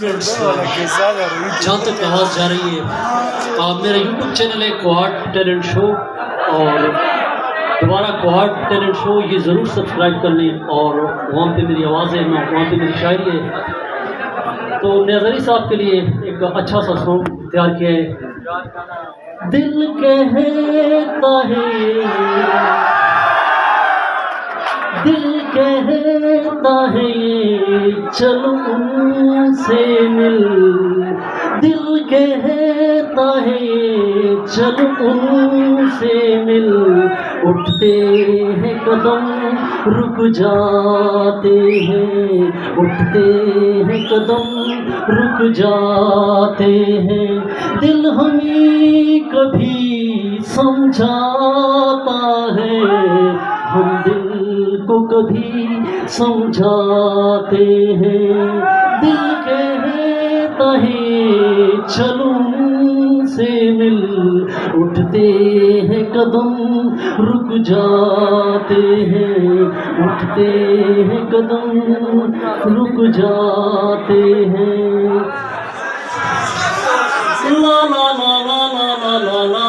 जहाँ तक आवाज़ जा रही है, आप मेरा यूट्यूब चैनल है क्वाड टैलेंट शो, और दोबारा क्वाड टैलेंट शो ये ज़रूर सब्सक्राइब कर लें। और वहाँ पे मेरी आवाज़ है, वहाँ पे मेरी शायरी है। तो नज़री साहब के लिए एक अच्छा सा सॉन्ग तैयार किया है। दिल कहता है, दिल कहता है चलो उनसे मिल, दिल कहता है चलो उनसे मिल, उठते हैं कदम रुक जाते हैं, उठते हैं कदम रुक जाते हैं। दिल हमें कभी समझाता है, हम दिल को कभी समझाते हैं। दिल कहता है चलो से मिल, उठते हैं कदम रुक जाते हैं, उठते हैं कदम रुक जाते हैं। ला ला ला ला ला ला ला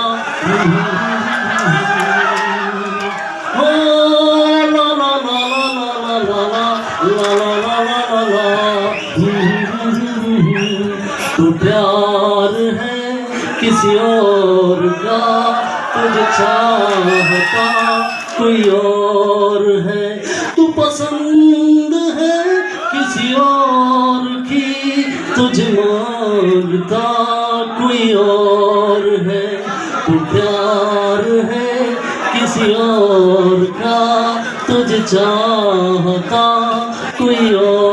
तू प्यार है किसी और का, तुझे चाहता कोई और है। तू पसंद है किसी और की, तुझे मांगता कोई और है। तू प्यार है किसी और का, तुझे चाहता कोई और